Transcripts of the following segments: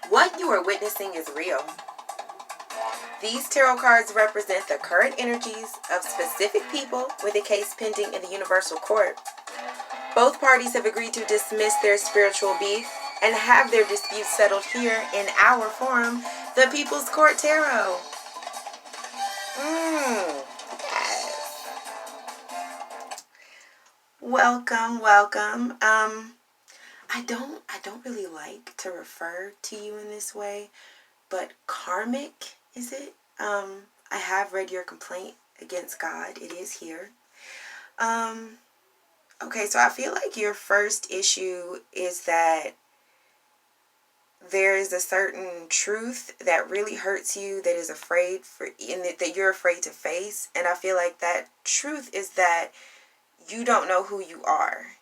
What you are witnessing is real. These tarot cards represent the current energies of specific people with a case pending in the Universal Court. Both parties have agreed to dismiss their spiritual beef and have their disputes settled here in our forum, the People's Court Tarot. Yes. Welcome. I don't really like to refer to you in this way, but karmic, is it? I have read your complaint against God. It is here. Okay, so I feel like your first issue is that there is a certain truth that really hurts you, that is afraid that you're afraid to face. And I feel like that truth is that you don't know who you are.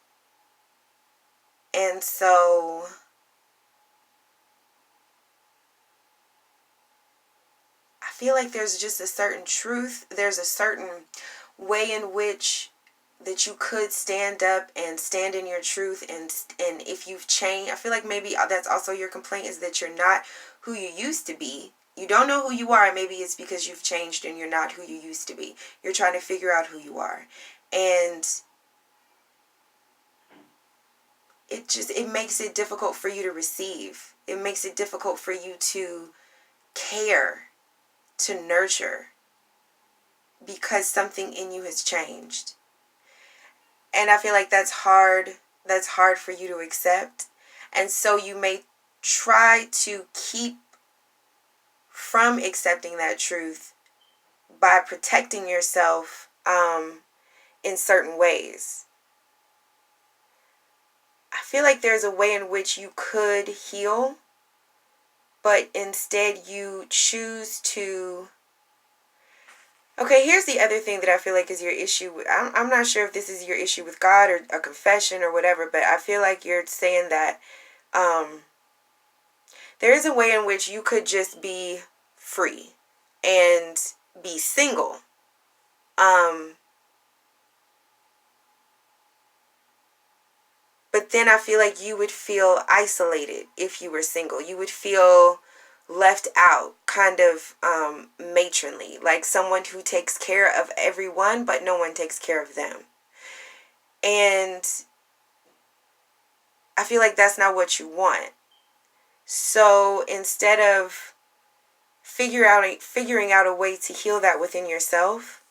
And so I feel like there's just a certain truth. There's a certain way in which that you could stand up and stand in your truth, and if you've changed, I feel like maybe that's also your complaint, is that you're not who you used to be. You don't know who you are, and maybe it's because you've changed and you're not who you used to be. You're trying to figure out who you are, and it makes it difficult for you to receive. It makes it difficult for you to care, to nurture, because something in you has changed. And I feel like that's hard for you to accept. And so you may try to keep from accepting that truth by protecting yourself in certain ways. I feel like there's a way in which you could heal, but instead you choose to... Okay, here's the other thing that I feel like is your issue. I'm not sure if this is your issue with God or a confession or whatever, but I feel like you're saying that there is a way in which you could just be free and be single. But then I feel like you would feel isolated if you were single. You would feel left out, kind of matronly, like someone who takes care of everyone but no one takes care of them. And I feel like that's not what you want. So instead of figuring out a way to heal that within yourself,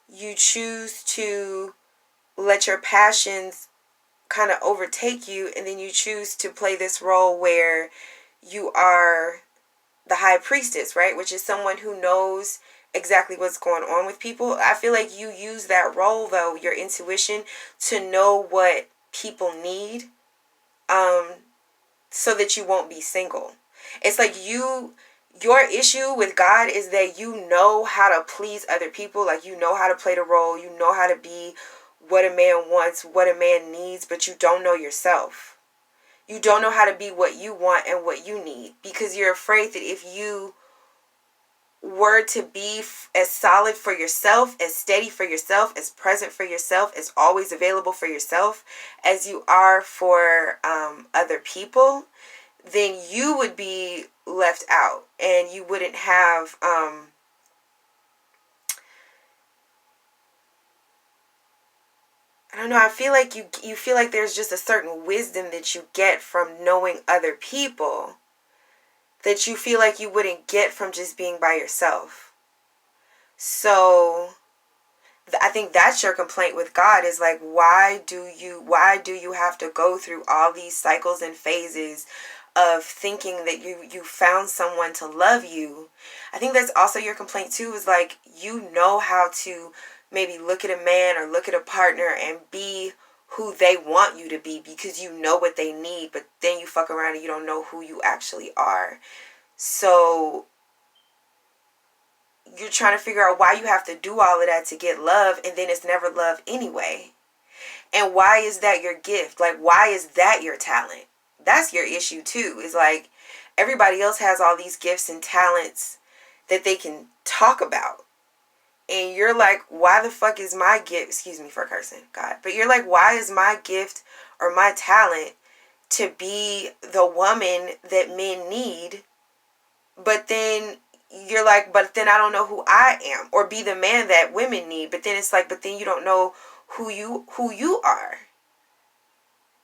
you choose to let your passions kind of overtake you, and then you choose to play this role where you are the high priestess, right? Which is someone who knows exactly what's going on with people. I feel like you use that role, though, your intuition, to know what people need, so that you won't be single. It's like your issue with God is that you know how to please other people. Like, you know how to play the role. You know how to be what a man wants, what a man needs, but you don't know yourself. You don't know how to be what you want and what you need, because you're afraid that if you were to be as solid for yourself, as steady for yourself, as present for yourself, as always available for yourself as you are for other people, then you would be left out, and you wouldn't have I don't know, I feel like you feel like there's just a certain wisdom that you get from knowing other people that you feel like you wouldn't get from just being by yourself. So I think that's your complaint with God, is like, why do you have to go through all these cycles and phases of thinking that you found someone to love you? I think that's also your complaint too, is like, you know how to maybe look at a man or look at a partner and be who they want you to be, because you know what they need, but then you fuck around and you don't know who you actually are. So you're trying to figure out why you have to do all of that to get love, and then it's never love anyway. And why is that your gift? Like, why is that your talent? That's your issue too. Is like, everybody else has all these gifts and talents that they can talk about. And you're like, why the fuck is my gift, excuse me for cursing, God, but you're like, why is my gift or my talent to be the woman that men need, but then you're like, but then I don't know who I am, or be the man that women need, but then it's like, but then you don't know who you are.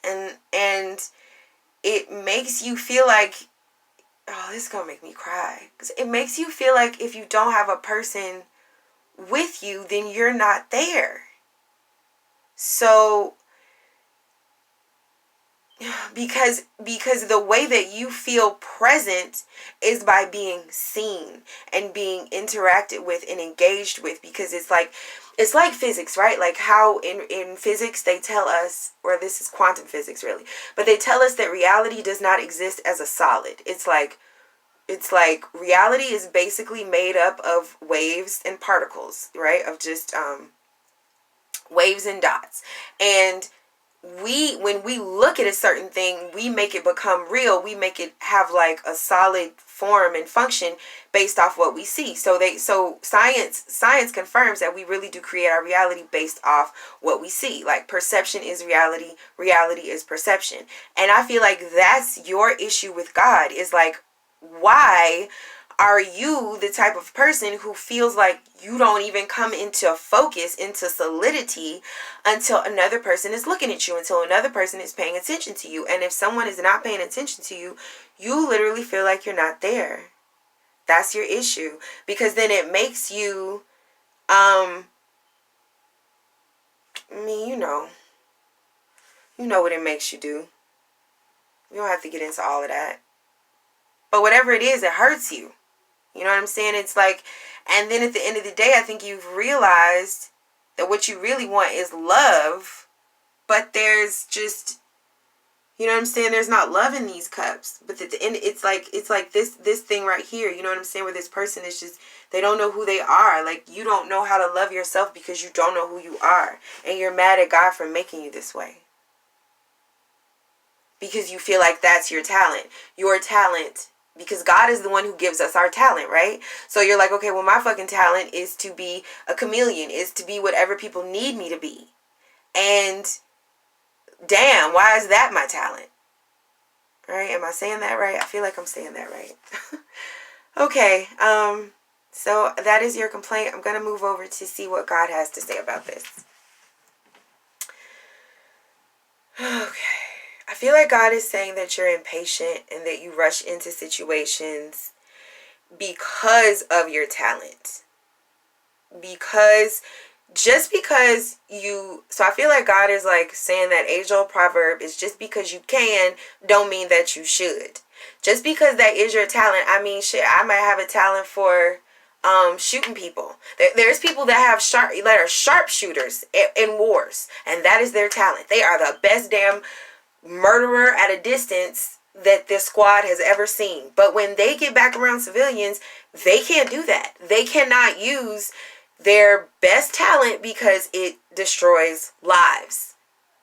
And it makes you feel like, oh, this is gonna make me cry, because it makes you feel like if you don't have a person with you, then you're not there. So because the way that you feel present is by being seen and being interacted with and engaged with, because it's like physics, right? Like how in physics they tell us, or this is quantum physics really, but they tell us that reality does not exist as a solid. It's like reality is basically made up of waves and particles, right? Of just waves and dots. And when we look at a certain thing, we make it become real. We make it have like a solid form and function based off what we see. So science confirms that we really do create our reality based off what we see. Like perception is reality, reality is perception. And I feel like that's your issue with God, is like, why are you the type of person who feels like you don't even come into focus, into solidity, until another person is looking at you, until another person is paying attention to you? And if someone is not paying attention to you, you literally feel like you're not there. That's your issue. Because then it makes you, I mean, you know what it makes you do. You don't have to get into all of that. But whatever it is, it hurts you. You know what I'm saying? It's like, and then at the end of the day, I think you've realized that what you really want is love, but there's just, you know what I'm saying? There's not love in these cups. But at the end, it's like this thing right here, you know what I'm saying? Where this person is just, they don't know who they are. Like, you don't know how to love yourself because you don't know who you are. And you're mad at God for making you this way. Because you feel like that's your talent. Your talent. Because God is the one who gives us our talent, right? So you're like, okay, well, my fucking talent is to be a chameleon, is to be whatever people need me to be. And damn, why is that my talent? Right? Am I saying that right? I feel like I'm saying that right. Okay. So that is your complaint. I'm going to move over to see what God has to say about this. Okay. I feel like God is saying that you're impatient and that you rush into situations because of your talent. So I feel like God is like saying that age-old proverb is, just because you can don't mean that you should. Just because that is your talent, I mean, shit, I might have a talent for shooting people. There's people that are sharpshooters in wars, and that is their talent. They are the best damn murderer at a distance that this squad has ever seen. But when they get back around civilians, they can't do that. They cannot use their best talent because it destroys lives.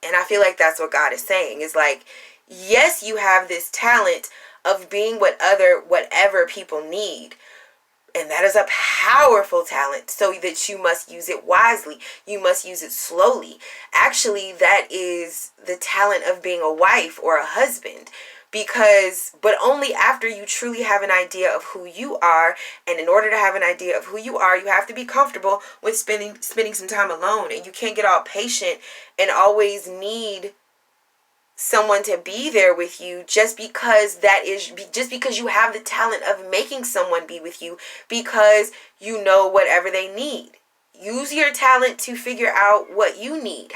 And I feel like that's what God is saying. Is like, yes, you have this talent of being whatever people need. And that is a powerful talent, so that you must use it wisely. You must use it slowly. Actually, that is the talent of being a wife or a husband. But only after you truly have an idea of who you are. And in order to have an idea of who you are, you have to be comfortable with spending some time alone. And you can't get all patient and always need someone to be there with you just because you have the talent of making someone be with you, because you know whatever they need. Use your talent to figure out what you need.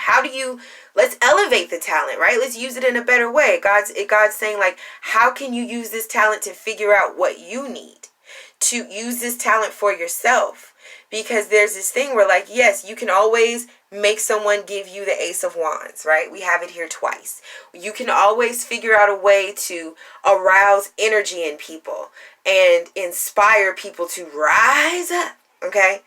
Let's elevate the talent, right? Let's use it in a better way. God's saying, like, how can you use this talent to figure out what you need? To use this talent for yourself. Because there's this thing where, like, yes, you can always make someone give you the Ace of Wands, right? We have it here twice. You can always figure out a way to arouse energy in people and inspire people to rise up, okay?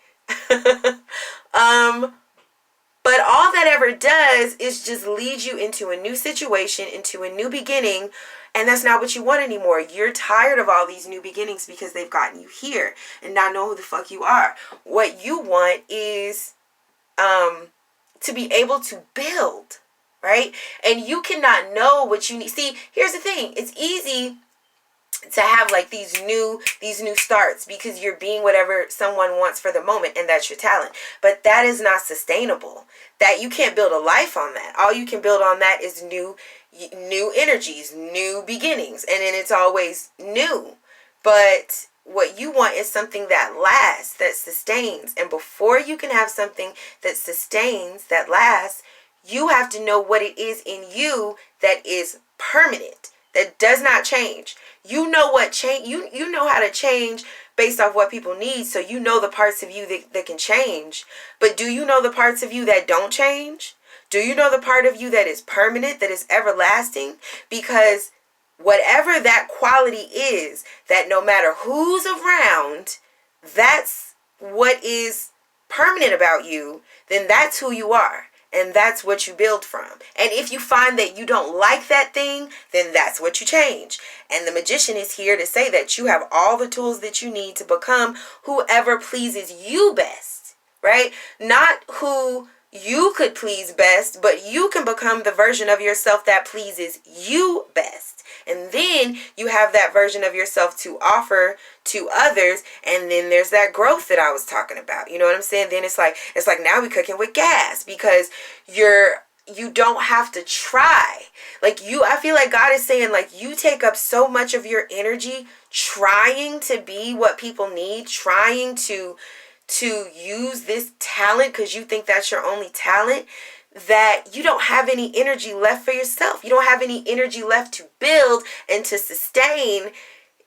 But all that ever does is just lead you into a new situation, into a new beginning. And that's not what you want anymore. You're tired of all these new beginnings because they've gotten you here and not know who the fuck you are. What you want is to be able to build. right? And you cannot know what you need. See, here's the thing. It's easy to have like these new starts because you're being whatever someone wants for the moment, and that's your talent. But that is not sustainable. That you can't build a life on that. All you can build on that is new energies, new beginnings, and then it's always new. But what you want is something that lasts, that sustains. And before you can have something that sustains, that lasts, you have to know what it is in you that is permanent, that does not change. You know what change, you know how to change based off what people need. So you know the parts of you that can change. But do you know the parts of you that don't change? Do you know the part of you that is permanent, that is everlasting? Because whatever that quality is, that no matter who's around, that's what is permanent about you, then that's who you are. And that's what you build from. And if you find that you don't like that thing, then that's what you change. And the magician is here to say that you have all the tools that you need to become whoever pleases you best, right? Not who you could please best, but you can become the version of yourself that pleases you best. And then you have that version of yourself to offer to others. And then there's that growth that I was talking about. You know what I'm saying? Then it's like now we're cooking with gas, because you don't have to try. I feel like God is saying, like, you take up so much of your energy trying to be what people need, trying to use this talent because you think that's your only talent, that you don't have any energy left for yourself. You don't have any energy left to build and to sustain,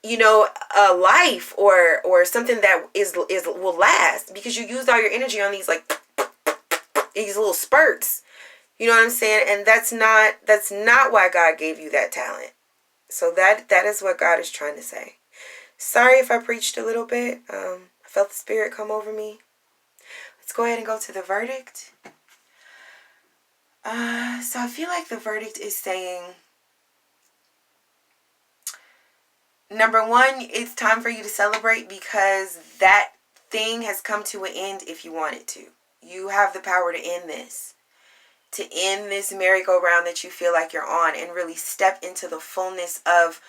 a life or something that will last, because you used all your energy on these little spurts. You know what I'm saying? And that's not why God gave you that talent. So that is what God is trying to say. Sorry if I preached a little bit. I felt the Spirit come over me. Let's go ahead and go to the verdict. So I feel like the verdict is saying, number one, it's time for you to celebrate, because that thing has come to an end if you want it to. You have the power to end this. To end this merry-go-round that you feel like you're on, and really step into the fullness of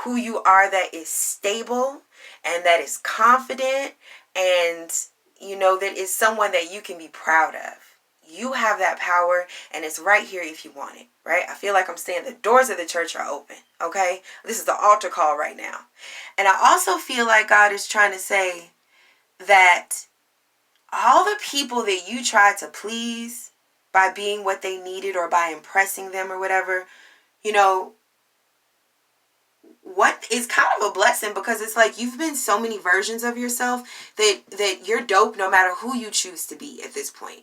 who you are, that is stable and that is confident, and that is someone that you can be proud of. You have that power, and it's right here if you want it, right? I feel like I'm saying the doors of the church are open, okay? This is the altar call right now. And I also feel like God is trying to say that all the people that you tried to please by being what they needed or by impressing them or whatever, what is kind of a blessing, because it's like you've been so many versions of yourself that you're dope no matter who you choose to be at this point.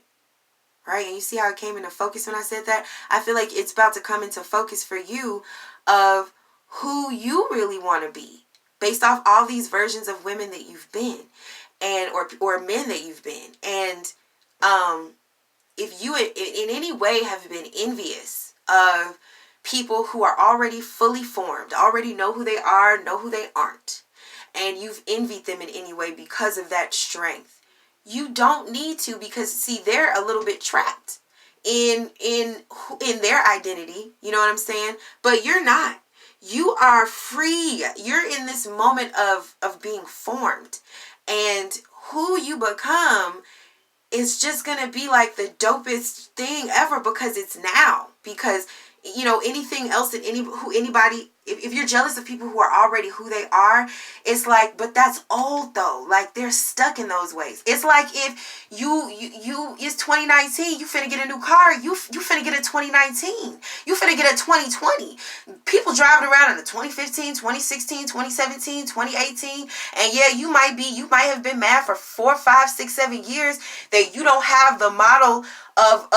Right? And you see how it came into focus when I said that? I feel like it's about to come into focus for you of who you really want to be, based off all these versions of women that you've been, and or men that you've been. And if you in any way have been envious of people who are already fully formed, already know who they are, know who they aren't, and you've envied them in any way because of that strength, you don't need to, because see, they're a little bit trapped in their identity. You know what I'm saying? But you're not. You are free. You're in this moment of being formed, and who you become is just gonna be like the dopest thing ever, because it's now. Because anything else that anybody, if you're jealous of people who are already who they are, it's like, but that's old though. Like, they're stuck in those ways. It's like if you it's 2019, you finna get a new car, you finna get a 2019, you finna get a 2020. People driving around in a 2015, 2016, 2017, 2018, and yeah, you might have been mad for 4, 5, 6, 7 years that you don't have the model of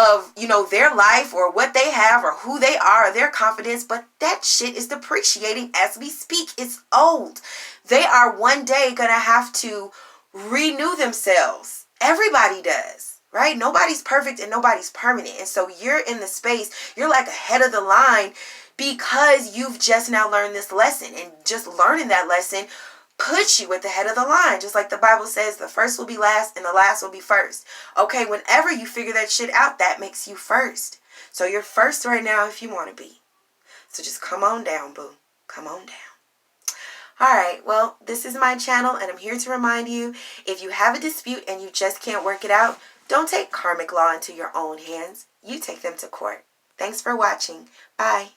their life or what they have or who they are or their confidence, but that shit is depreciating as we speak. It's old. They are one day gonna have to renew themselves. Everybody does, right? Nobody's perfect and nobody's permanent. And so you're in the space, you're like ahead of the line, because you've just now learned this lesson, and just learning that lesson puts you at the head of the line. Just like the Bible says, the first will be last and the last will be first. Okay, whenever you figure that shit out, that makes you first. So you're first right now if you want to be. So just come on down, boo. Come on down. Alright, well, this is my channel, and I'm here to remind you, if you have a dispute and you just can't work it out, don't take karmic law into your own hands. You take them to court. Thanks for watching. Bye.